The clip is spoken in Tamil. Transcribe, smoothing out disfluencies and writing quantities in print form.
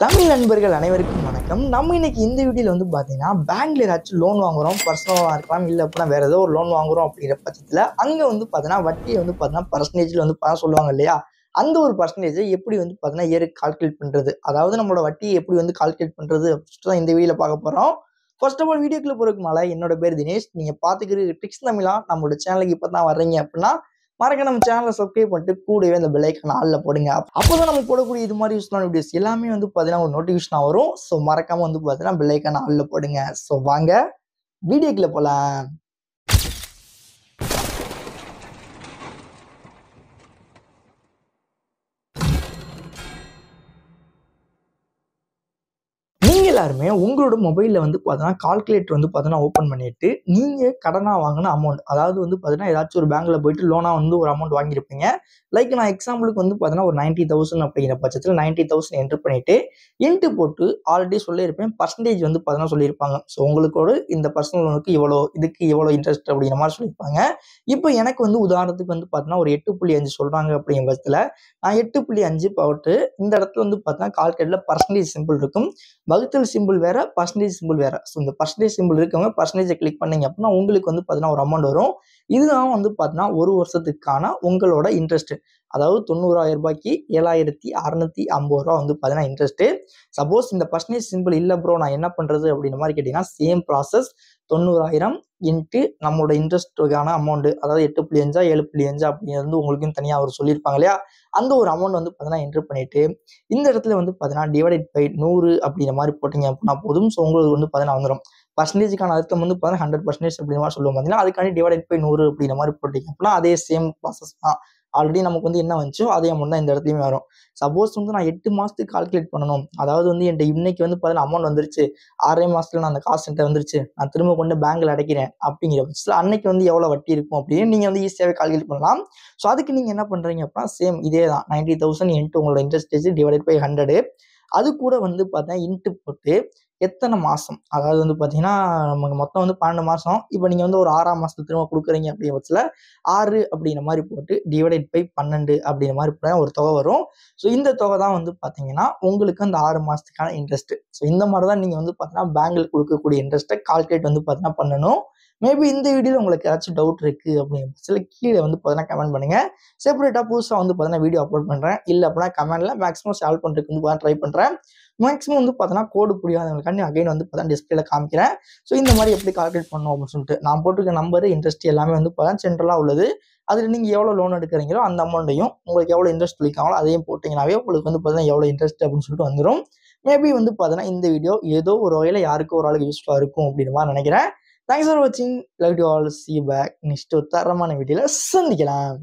தமிழ் நண்பர்கள் அனைவருக்கும் வணக்கம். நம்ம இன்னைக்கு இந்த வீடியோவில் வந்து பார்த்தீங்கன்னா பேங்க்ல ஏதாச்சும் லோன் வாங்குறோம், பர்சனலாக இருக்கலாம், இல்லை அப்படின்னா வேற ஏதோ ஒரு லோன் வாங்குறோம் அப்படிங்கிற பட்சத்தில் அங்கே வந்து பார்த்தீங்கன்னா வட்டியை வந்து பார்த்தீங்கன்னா பர்சன்டேஜில் வந்து சொல்லுவாங்க இல்லையா, அந்த ஒரு பர்சன்டேஜை எப்படி வந்து பார்த்தீங்கன்னா கால்குலேட் பண்ணுறது, அதாவது நம்மளோட வட்டியை எப்படி வந்து கால்குலேட் பண்ணுறது அப்படின்ட்டு தான் இந்த வீடியோவில் பார்க்க போகிறோம். ஃபர்ஸ்ட் ஆஃப் ஆல் வீடியோக்குள்ள போகிறதுக்கு மேலே என்னோட பேர் தினேஷ். நீங்கள் பார்த்துக்கிறது ட்ரிக்ஸ் தமிழா. நம்மளோட சேனலுக்கு இப்போ தான் வர்றீங்க அப்படின்னா மறக்க நம்ம சேனலை சப்ஸ்கிரைப் பண்ணிட்டு கூடவே அந்த பெல் ஐக்கான் ஆல்ல போடுங்க. அப்போதான் நம்ம போடக்கூடிய இது மாதிரி யூஸ்ஃபுல்லான வீடியோஸ் எல்லாமே வந்து பார்த்தீங்கன்னா ஒரு நோட்டிஃபிகேஷன் வரும். ஸோ மறக்காம வந்து பார்த்தீங்கன்னா பெல் ஐக்கான் ஆல்ல போடுங்க. ஸோ வாங்க வீடியோக்குள்ள போகலாம். எல்லாருமே உங்களோட மொபைலில் வந்து பார்த்தீங்கன்னா கால்குலேட்டர் வந்து பார்த்தீங்கன்னா ஓப்பன் பண்ணிட்டு நீங்கள் கடனாக வாங்கின அமௌண்ட், அதாவது வந்து பார்த்தீங்கன்னா ஏதாச்சும் ஒரு பேங்க்கில் போயிட்டு லோனாக வந்து ஒரு அமௌண்ட் வாங்கியிருப்பீங்க. லைக் நான் எக்ஸாம்பிளுக்கு வந்து பார்த்தீங்கன்னா ஒரு 90,000 அப்படிங்கிற பட்சத்தில் 90,000 என்ட்ரு பண்ணிட்டு இன்ட்டு போட்டு ஆல்ரெடி சொல்லியிருப்பேன் பர்சன்டேஜ் வந்து பார்த்தீங்கன்னா சொல்லியிருப்பாங்க. ஸோ உங்களுக்கோட இந்த பர்சனல் லோனுக்கு இவ்வளோ, இதுக்கு இவ்வளோ இன்ட்ரெஸ்ட் அப்படிங்கிற மாதிரி சொல்லியிருப்பாங்க. இப்போ எனக்கு வந்து உதாரணத்துக்கு வந்து பார்த்தீங்கன்னா ஒரு 8.5 சொல்கிறாங்க அப்படிங்கிற பட்சத்தில் நான் 8.5 போட்டு இந்த இடத்துல வந்து பார்த்தீங்கன்னா கால்குலேட்டரில் பர்சன்டேஜ் சிம்பிள் இருக்கும், வகுத்தல் சிம்பிள் வேற, பர்சன்டேஜ் சிம்பிள் வேற. ஸோ இந்த பர்சன்டேஜ் சிம்பிள் இருக்கவங்க பர்சன்டேஜை கிளிக் பண்ணீங்க அப்படின்னா உங்களுக்கு வந்து பார்த்தீங்கன்னா ஒரு அமௌண்ட் வரும். இதுதான் வந்து பார்த்தீங்கன்னா ஒரு வருஷத்துக்கான உங்களோட இன்ட்ரெஸ்ட். அதாவது 90,000 ரூபாய்க்கு 7,650 ரூபா வந்து பார்த்தீங்கன்னா இன்ட்ரெஸ்ட். சப்போஸ் இந்த பர்சன்டேஜ் சிம்பிள் இல்லை ப்ரோ நான் என்ன பண்ணுறது அப்படின்ற மாதிரி கேட்டிங்கன்னா சேம் ப்ராசஸ். 90,000 இன்ட்டு நம்மளோட இன்ட்ரெஸ்ட்டுக்கான அமௌண்ட், அதாவது 8.5 7.5 அப்படிங்கிறது உங்களுக்கும் தனியாக அவர் சொல்லியிருப்பாங்க இல்லையா, அந்த ஒரு அமௌண்ட் வந்து பார்த்தீங்கன்னா என்ட்ரு பண்ணிட்டு இந்த இடத்துல வந்து பார்த்தீங்கன்னா டிவைடட் பை 100 அப்படிங்கிற மாதிரி போட்டிங்க அப்படின்னா போதும். ஸோ உங்களுக்கு வந்து பார்த்தீங்கன்னா வந்துடும். பர்சன்டேஜுக்கான அர்த்தம் வந்து பார்த்தீங்கன்னா 100% அப்படிங்கிற மாதிரி சொல்லுவோம் பார்த்தீங்கன்னா, அதுக்காண்டி டிவைடட் பை 100 அப்படிங்கிற மாதிரி போட்டிங்க அப்படின்னா அதே சேம் ப்ராசஸ் தான். ஆல்ரெடி நமக்கு வந்து என்ன வந்துச்சோ அதே அமௌண்ட் தான் இந்த இடத்துலையுமே வரும். சப்போஸ் வந்து நான் 8 மாதத்துக்கு கால்குலேட் பண்ணணும், அதாவது வந்து என்கிட்ட இன்னைக்கு வந்து பார்த்தீங்கன்னா அமௌண்ட் வந்துருச்சு, 6 மாதத்துல நான் அந்த காசு என்கிட்ட வந்துருச்சு, நான் திரும்ப கொண்டு பேங்க்ல அடைக்கிறேன் அப்படிங்கிற பட்சத்தில் அன்னைக்கு வந்து எவ்வளோ வட்டி இருக்கும் அப்படின்னு நீங்கள் வந்து ஈஸியாகவே கால்குலேட் பண்ணலாம். ஸோ அதுக்கு நீங்கள் என்ன பண்ணுறீங்க அப்படின்னா சேம் இதே தான் 90,000 இன்ட்டு உங்களோட இன்ட்ரெஸ்ட் டிவைடட் பை 100. அது கூட வந்து பார்த்தீங்கன்னா இன்ட்டு போட்டு எத்தனை மாதம், அதாவது வந்து பார்த்தீங்கன்னா நமக்கு மொத்தம் வந்து 12 மாதம். இப்போ நீங்கள் வந்து ஒரு 6ஆம் மாதத்துக்கு திரும்ப கொடுக்குறீங்க அப்படிங்கிற பட்சத்தில் 6 அப்படிங்கிற மாதிரி போட்டு டிவைடட் பை 12 அப்படிங்கிற மாதிரி போட்டால் ஒரு தொகை வரும். ஸோ இந்த தொகை தான் வந்து பார்த்தீங்கன்னா உங்களுக்கு அந்த 6 மாதத்துக்கான இன்ட்ரெஸ்ட். ஸோ இந்த மாதிரி தான் நீங்கள் வந்து பார்த்தீங்கன்னா பேங்க்கில் கொடுக்கக்கூடிய இன்ட்ரெஸ்ட்டை கால்குலேட் வந்து பார்த்தீங்கன்னா பண்ணணும். மேபி இந்த வீடியோவில் உங்களுக்கு ஏதாச்சும் டவுட் இருக்குது அப்படிங்கிற பட்சத்தில் கீழே வந்து பார்த்தீங்கன்னா கமெண்ட் பண்ணுங்கள். செப்பரேட்டாக புதுசாக வந்து பார்த்தீங்கன்னா வீடியோ அப்லோட் பண்ணுறேன். இல்லை அப்படின்னா கமெண்ட்டில் மேக்ஸிமம் சால்வ் பண்ணுறதுக்கு வந்து ட்ரை பண்ணுறேன். மேக்ஸிமம் வந்து பார்த்தீங்கன்னா கோடு புரியாதவங்களுக்காண்டி அகைன் வந்து பார்த்தீங்கன்னா டிஸ்பிளேல காமிக்கிறேன். ஸோ இந்த மாதிரி எப்படி கால்குலேட் பண்ணணும் அப்படின்னு சொல்லிட்டு நான் போட்டிருக்க நம்பர், இன்ட்ரெஸ்ட் எல்லாமே வந்து பார்த்தீங்கன்னா சென்ட்ரலாக உள்ளது. அதில் நீங்கள் எவ்வளோ லோன் எடுக்கிறீங்களோ அந்த அமௌண்ட்டையும் உங்களுக்கு எவ்வளோ இன்ட்ரெஸ்ட் சொல்லிக்காங்களோ அதையும் போட்டிங்கனாவே உங்களுக்கு வந்து பார்த்தீங்கன்னா எவ்வளோ இன்ட்ரெஸ்ட் அப்படின்னு சொல்லிட்டு வந்துடும். மேபி வந்து பார்த்தீங்கன்னா இந்த வீடியோ ஏதோ ஒரு வகையில் யாருக்கும் ஒரு ஆளுக்கு யூஸ்ஃபுல்லாக இருக்கும் அப்படின்ற மாதிரி நினைக்கிறேன். தேங்க்ஸ் ஃபார் வாட்சிங். Love you all. see you back. Next தரமான வீடியோவில் சந்திக்கலாம்.